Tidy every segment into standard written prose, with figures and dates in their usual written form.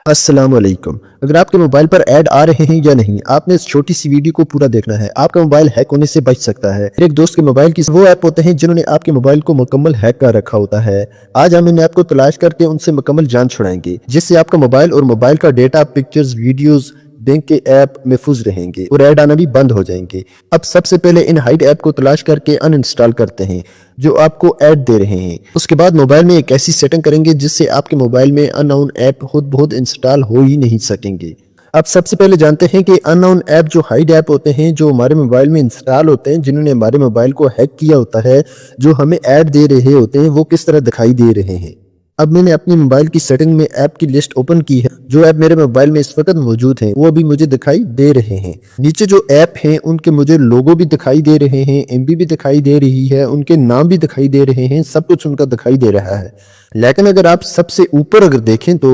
अस्सलाम वालेकुम। अगर आपके मोबाइल पर ऐड आ रहे हैं या नहीं, आपने इस छोटी सी वीडियो को पूरा देखना है। आपका मोबाइल हैक होने से बच सकता है। एक दोस्त के मोबाइल की वो ऐप होते हैं जिन्होंने आपके मोबाइल को मुकम्मल हैक कर रखा होता है। आज हम इन ऐप को तलाश करके उनसे मुकम्मल जान छुड़ाएंगे, जिससे आपका मोबाइल और मोबाइल का डेटा, पिक्चर्स, वीडियोस, बैंक के ऐप महफूज रहेंगे और ऐड आना भी बंद हो जाएंगे। अब सबसे पहले इन हाइड ऐप को तलाश करके अनइंस्टॉल करते हैं जो आपको ऐड दे रहे हैं। उसके बाद मोबाइल में एक ऐसी सेटिंग करेंगे जिससे आपके मोबाइल में अननोन ऐप खुद बहुत इंस्टॉल हो ही नहीं सकेंगे। अब सबसे पहले जानते हैं कि अननोन ऐप जो हाइड ऐप होते हैं, जो हमारे मोबाइल में इंस्टॉल होते हैं, जिन्होंने हमारे मोबाइल को हैक किया होता है, जो हमें ऐड दे रहे होते हैं, वो किस तरह दिखाई दे रहे हैं। अब मैंने अपनी मोबाइल की सेटिंग में ऐप की लिस्ट ओपन की है। जो ऐप मेरे मोबाइल में इस वक्त मौजूद हैं वो अभी मुझे दिखाई दे रहे हैं। नीचे जो ऐप हैं उनके मुझे लोगो भी दिखाई दे रहे हैं, एमबी भी दिखाई दे रही है, उनके नाम भी दिखाई दे रहे हैं, सब कुछ उनका दिखाई दे रहा है। लेकिन अगर आप सबसे ऊपर अगर देखें तो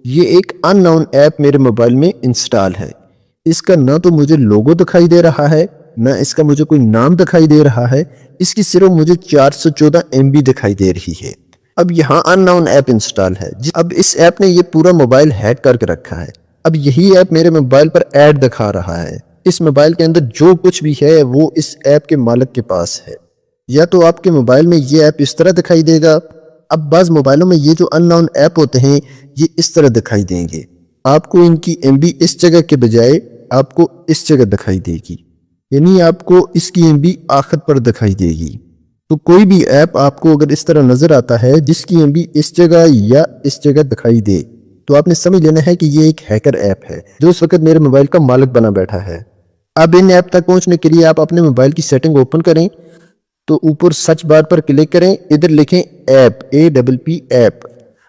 ये एक अननोन ऐप मेरे मोबाइल में इंस्टॉल है। इसका ना तो मुझे लोगो दिखाई दे रहा है, ना इसका मुझे कोई नाम दिखाई दे रहा है। इसकी सिर्फ मुझे 414 MB दिखाई दे रही है। अब यहाँ अननोन ऐप इंस्टॉल है। अब इस ऐप ने ये पूरा मोबाइल हैक करके रखा है। अब यही ऐप मेरे मोबाइल पर ऐड दिखा रहा है। इस मोबाइल के अंदर जो कुछ भी है वो इस ऐप के मालिक के पास है। या तो आपके मोबाइल में ये ऐप इस तरह दिखाई देगा। अब बाज़ मोबाइलों में ये जो अननोन ऐप होते हैं ये इस तरह दिखाई देंगे। आपको इनकी MB इस जगह के बजाय आपको इस जगह दिखाई देगी, यानी आपको इसकी MB आखिर पर दिखाई देगी। तो कोई भी ऐप आपको अगर इस तरह नजर आता है जिसकी MB इस जगह या इस जगह दिखाई दे, तो आपने समझ लेना है कि ये एक हैकर ऐप है जो इस वक्त मेरे मोबाइल का मालिक बना बैठा है। अब इन ऐप तक पहुंचने के लिए आप अपने मोबाइल की सेटिंग ओपन करें, तो ऊपर सर्च बार पर क्लिक करें, इधर लिखें ऐप, APP ऐप।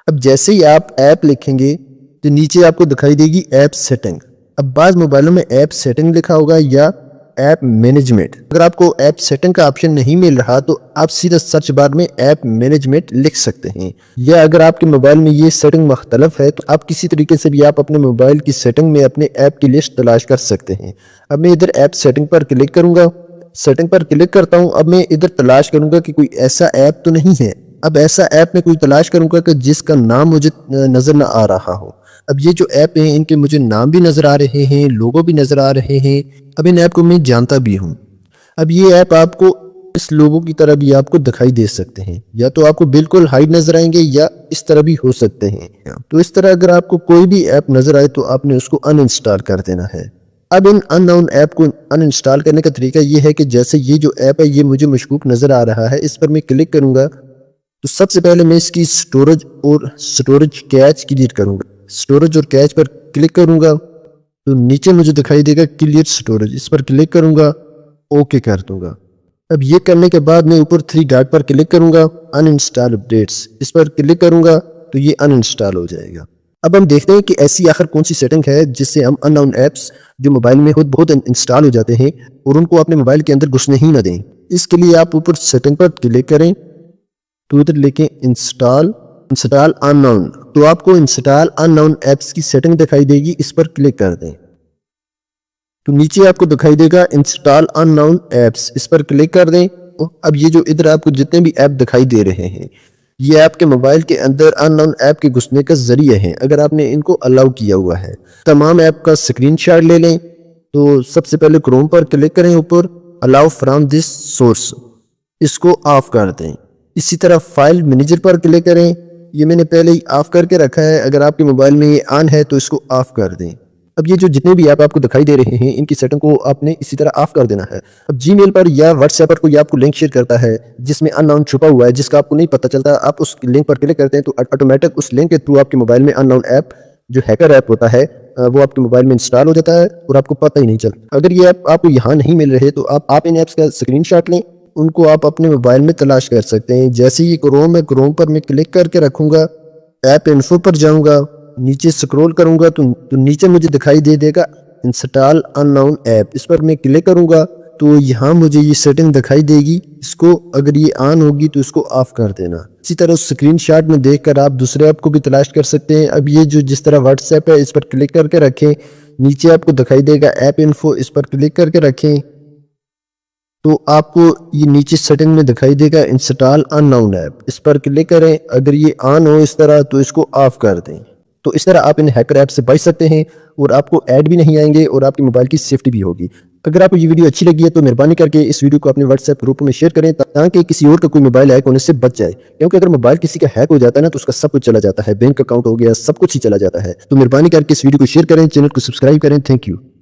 अब जैसे ही आप ऐप लिखेंगे तो नीचे आपको दिखाई देगी ऐप सेटिंग। अब बाज़ मोबाइलों में ऐप सेटिंग लिखा होगा या ऐप मैनेजमेंट। अगर आपको ऐप सेटिंग का ऑप्शन नहीं मिल रहा तो आप सीधा सर्च बार में ऐप मैनेजमेंट लिख सकते हैं। या अगर आपके मोबाइल में ये सेटिंग मुख्तलिफ है तो आप किसी तरीके से भी आप अपने मोबाइल की सेटिंग में अपने ऐप की लिस्ट तलाश कर सकते हैं। अब मैं इधर ऐप सेटिंग पर क्लिक करूंगा, सेटिंग पर क्लिक करता हूं। अब मैं इधर तलाश करूंगा कि कोई ऐसा ऐप तो नहीं है। अब ऐसा ऐप में कोई तलाश करूंगा कि जिसका नाम मुझे नजर ना आ रहा हो। अब ये जो ऐप हैं इनके मुझे नाम भी नजर आ रहे हैं, लोगो भी नजर आ रहे हैं। अब इन ऐप को मैं जानता भी हूँ। अब ये ऐप आपको इस लोगों की तरह भी आपको दिखाई दे सकते हैं, या तो आपको बिल्कुल हाइड नजर आएंगे या इस तरह भी हो सकते हैं। तो इस तरह अगर आपको कोई भी ऐप नजर आए तो आपने उसको अनइंस्टॉल कर देना है। अब इन अननोन ऐप को अनइंस्टॉल करने का तरीका ये है कि जैसे ये जो ऐप है ये मुझे मशकूक नजर आ रहा है, इस पर मैं क्लिक करूंगा तो सबसे पहले मैं इसकी स्टोरेज कैच क्लियर करूंगा। स्टोरेज और कैच पर क्लिक करूंगा तो नीचे मुझे दिखाई देगा क्लियर स्टोरेज, इस पर क्लिक करूंगा, ओके कर दूंगा। अब ये करने के बाद मैं ऊपर 3 डॉट पर क्लिक करूंगा, अनइंस्टॉल अपडेट्स, इस पर क्लिक करूंगा तो ये अनइंस्टॉल हो जाएगा। अब हम देखते हैं कि ऐसी आखिर कौन सी सेटिंग है जिससे हम अननोन ऐप्स जो मोबाइल में खुद बहुत इंस्टॉल हो जाते हैं और उनको अपने मोबाइल के अंदर घुसने ही ना दें। इसके लिए आप ऊपर सेटिंग पर क्लिक करें तो इधर लिखें इंस्टॉल अननोन, तो आपको इंस्टॉल अननोन ऐप्स की सेटिंग दिखाई देगी, इस पर क्लिक कर दें तो नीचे आपको दिखाई देगा इंस्टॉल अननोन ऐप्स, इस पर क्लिक कर दें। अब ये जो इधर आपको जितने भी ऐप दिखाई दे रहे हैं ये आपके मोबाइल के अंदर अननोन ऐप के घुसने का जरिया है अगर आपने इनको अलाउ किया हुआ है। तमाम ऐप का स्क्रीनशॉट ले लें। तो सबसे पहले क्रोम पर क्लिक करें, ऊपर अलाउ फ्रॉम दिस सोर्स, इसको ऑफ कर दें। इसी तरह फाइल मैनेजर पर क्लिक करें, ये मैंने पहले ही ऑफ करके रखा है, अगर आपके मोबाइल में ये ऑन है तो इसको ऑफ कर दें। अब ये जो जितने भी ऐप आपको दिखाई दे रहे हैं इनकी सेटिंग को आपने इसी तरह ऑफ कर देना है। अब जीमेल पर या व्हाट्सएप पर कोई आपको लिंक शेयर करता है जिसमें अननोन छुपा हुआ है, जिसका आपको नहीं पता चलता, आप उस लिंक पर क्लिक करते हैं तो ऑटोमेटिक उस लिंक के थ्रू आपके मोबाइल में अननोन ऐप जो हैकर ऐप होता है वो आपके मोबाइल में इंस्टॉल हो जाता है और आपको पता ही नहीं चलता। अगर ये ऐप आपको यहाँ नहीं मिल रहे तो आप इन ऐप्स का स्क्रीनशॉट लें, उनको आप अपने मोबाइल में तलाश कर सकते हैं। जैसे ये क्रोम है, क्रोम पर मैं क्लिक करके रखूंगा, ऐप इन्फो पर जाऊंगा, नीचे स्क्रॉल करूंगा तो नीचे मुझे दिखाई दे देगा इंस्टॉल अननोन ऐप, इस पर मैं क्लिक करूंगा तो यहाँ मुझे ये सेटिंग दिखाई देगी। इसको अगर ये ऑन होगी तो इसको ऑफ कर देना। इसी तरह स्क्रीनशॉट में देखकर आप दूसरे ऐप को भी तलाश कर सकते हैं। अब ये जो जिस तरह व्हाट्सएप है इस पर क्लिक करके रखें, नीचे आपको दिखाई देगा ऐप इन्फो, इस पर क्लिक करके रखें तो आपको ये नीचे सेटिंग में दिखाई देगा इंस्टॉल अननोन ऐप, इस पर क्लिक करें। अगर ये ऑन हो इस तरह तो इसको ऑफ कर दें। तो इस तरह आप इन हैकर ऐप से बच सकते हैं और आपको ऐड भी नहीं आएंगे और आपके मोबाइल की सेफ्टी भी होगी। अगर आपको ये वीडियो अच्छी लगी है तो मेहरबानी करके इस वीडियो को अपने व्हाट्सएप ग्रुप में शेयर करें ताकि किसी और का कोई मोबाइल हैक होने से बच जाए, क्योंकि अगर मोबाइल किसी का हैक हो जाता है ना तो उसका सब कुछ चला जाता है, बैंक अकाउंट हो गया, सब कुछ ही चला जाता है। तो मेहरबानी करके इस वीडियो को शेयर करें, चैनल को सब्सक्राइब करें। Thank you.